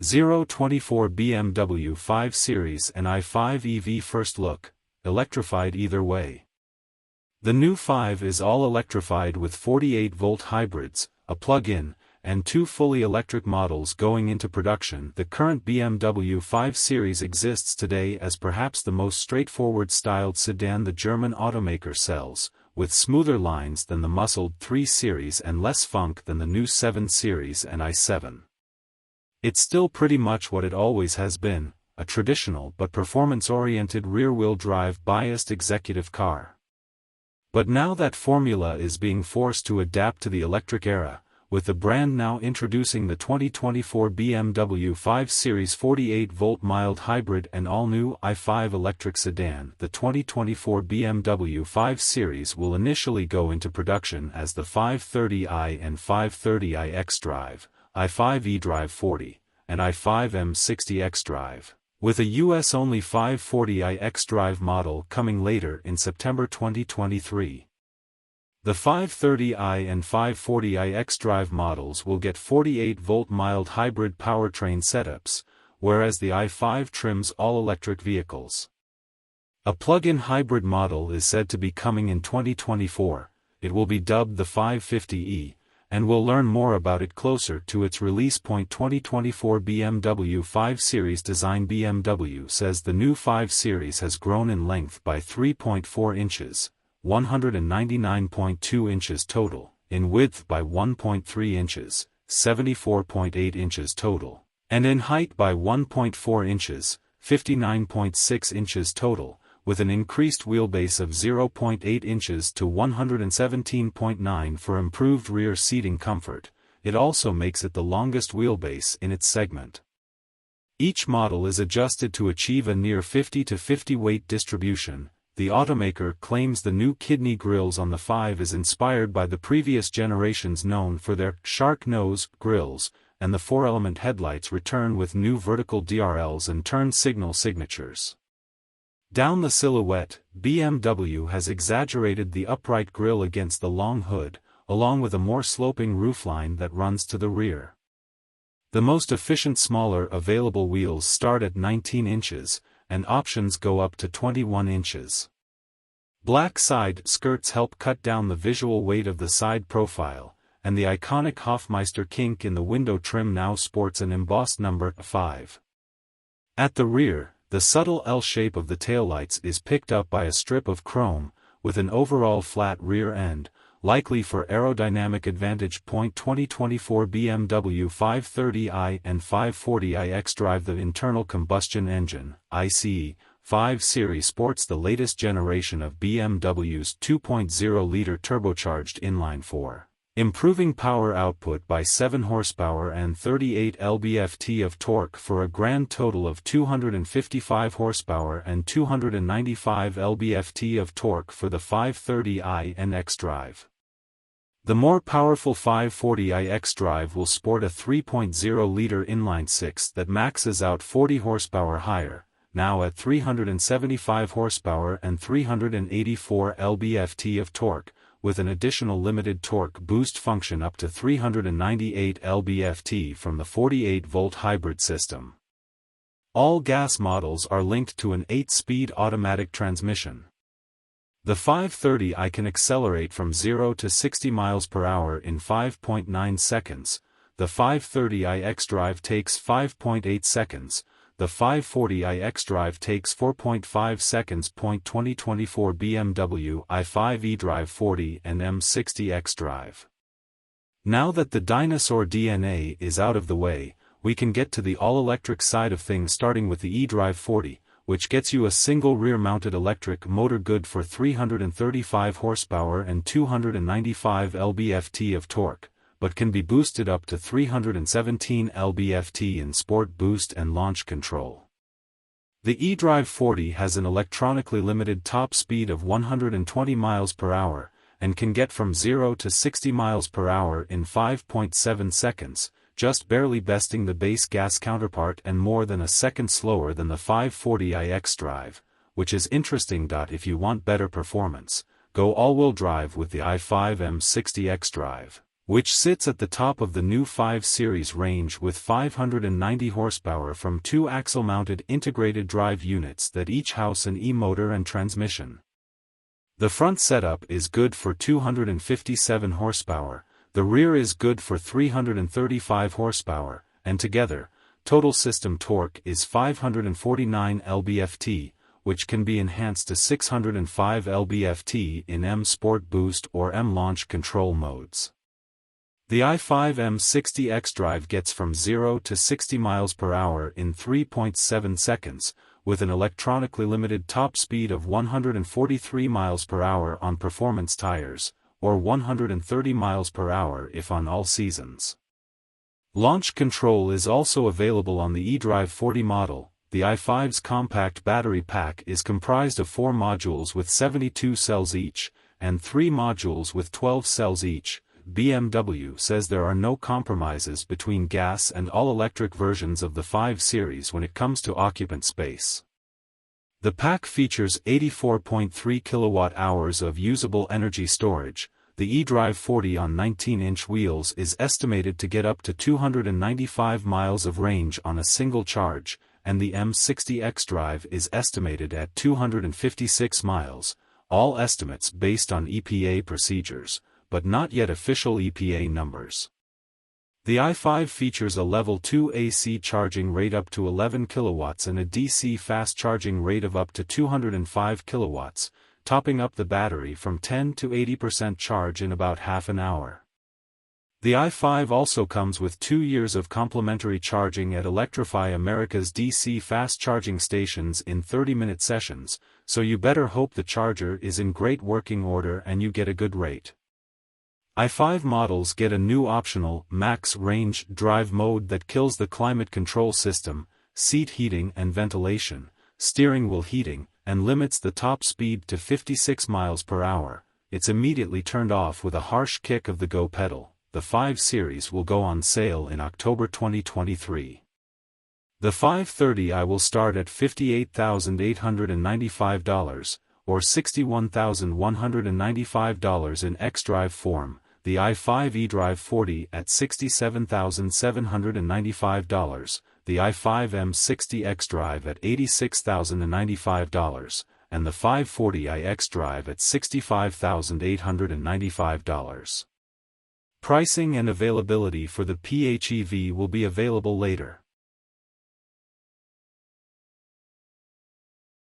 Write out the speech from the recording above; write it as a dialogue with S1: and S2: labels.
S1: 024 BMW 5 Series and i5 EV first look, electrified either way. The new 5 is all electrified with 48-volt hybrids, a plug-in, and 2 fully electric models going into production. The current BMW 5 Series exists today as perhaps the most straightforward styled sedan the German automaker sells, with smoother lines than the muscled 3 Series and less funk than the new 7 Series and i7. It's still pretty much what it always has been, a traditional but performance-oriented rear-wheel drive biased executive car. But now that formula is being forced to adapt to the electric era, with the brand now introducing the 2024 BMW 5 Series 48-volt mild hybrid and all-new i5 electric sedan. The 2024 BMW 5 Series will initially go into production as the 530i and 530i xdrive, i5 xdrive 40, and i5 M60 xdrive, with a US-only 540i xdrive model coming later in September 2023. The 530i and 540i xdrive models will get 48-volt mild hybrid powertrain setups, whereas the i5 trims all-electric vehicles. A plug-in hybrid model is said to be coming in 2024. It will be dubbed the 550e, and we'll learn more about it closer to its release point. 2024 BMW 5 Series design. BMW says the new 5 Series has grown in length by 3.4 inches. 199.2 inches total, in width by 1.3 inches, 74.8 inches total, and in height by 1.4 inches, 59.6 inches total, with an increased wheelbase of 0.8 inches to 117.9 for improved rear seating comfort. It also makes it the longest wheelbase in its segment. Each model is adjusted to achieve a near 50-50 weight distribution. The automaker claims the new kidney grills on the 5 is inspired by the previous generations known for their shark nose grills, and the 4-element headlights return with new vertical DRLs and turn signal signatures. Down the silhouette, BMW has exaggerated the upright grille against the long hood, along with a more sloping roofline that runs to the rear. The most efficient smaller available wheels start at 19 inches, and options go up to 21 inches. Black side skirts help cut down the visual weight of the side profile, and the iconic Hofmeister kink in the window trim now sports an embossed number 5. At the rear, the subtle L shape of the taillights is picked up by a strip of chrome, with an overall flat rear end, likely for aerodynamic advantage. 2024 BMW 530i and 540i xdrive. The internal combustion engine, ICE, 5 Series sports the latest generation of BMW's 2.0-liter turbocharged inline-4, improving power output by 7 horsepower and 38 lb-ft of torque for a grand total of 255 horsepower and 295 lb-ft of torque for the 530i and xdrive. The more powerful 540i xdrive will sport a 3.0-liter inline-6 that maxes out 40 horsepower higher, now at 375 horsepower and 384 lb-ft of torque, with an additional limited torque boost function up to 398 lb-ft from the 48-volt hybrid system. All gas models are linked to an 8-speed automatic transmission. The 530i can accelerate from 0 to 60 miles per hour in 5.9 seconds, the 530i xdrive takes 5.8 seconds, the 540i xdrive takes 4.5 seconds. 2024 BMW i5 xdrive 40 and M60 xdrive. Now that the dinosaur DNA is out of the way, we can get to the all-electric side of things, starting with the xdrive 40. Which gets you a single rear-mounted electric motor good for 335 horsepower and 295 lb-ft of torque, but can be boosted up to 317 lb-ft in sport boost and launch control. The xdrive 40 has an electronically limited top speed of 120 miles per hour, and can get from 0 to 60 miles per hour in 5.7 seconds, just barely besting the base gas counterpart and more than a second slower than the 540i xdrive, which is interesting. If you want better performance, go all-wheel drive with the i5 M60 xdrive. which sits at the top of the new 5 Series range with 590 horsepower from 2 axle-mounted integrated drive units that each house an e-motor and transmission. The front setup is good for 257 horsepower, the rear is good for 335 horsepower, and together, total system torque is 549 lb-ft, which can be enhanced to 605 lb-ft in M Sport Boost or M Launch control modes. The i5 M60 xDrive gets from 0 to 60 miles per hour in 3.7 seconds, with an electronically limited top speed of 143 miles per hour on performance tires, or 130 miles per hour if on all seasons. Launch control is also available on the xdrive 40 model. The i5's compact battery pack is comprised of 4 modules with 72 cells each, and 3 modules with 12 cells each. BMW says there are no compromises between gas and all-electric versions of the 5 Series when it comes to occupant space. The pack features 84.3 kilowatt-hours of usable energy storage. The xdrive 40 on 19-inch wheels is estimated to get up to 295 miles of range on a single charge, and the M60 xDrive is estimated at 256 miles, all estimates based on EPA procedures, but not yet official EPA numbers. The i5 features a Level 2 AC charging rate up to 11 kilowatts and a DC fast charging rate of up to 205 kilowatts, topping up the battery from 10 to 80% charge in about half an hour. The i5 also comes with 2 years of complimentary charging at Electrify America's DC fast charging stations in 30-minute sessions, so you better hope the charger is in great working order and you get a good rate. i5 models get a new optional max range drive mode that kills the climate control system, seat heating and ventilation, steering wheel heating, and limits the top speed to 56 miles per hour. It's immediately turned off with a harsh kick of the go pedal. The 5 Series will go on sale in October 2023. The 530i will start at $58,895, or $61,195 in xDrive form, the i5 xDrive 40 at $67,795, the i5 M60 xDrive at $86,095, and the 540i xDrive at $65,895. Pricing and availability for the PHEV will be available later.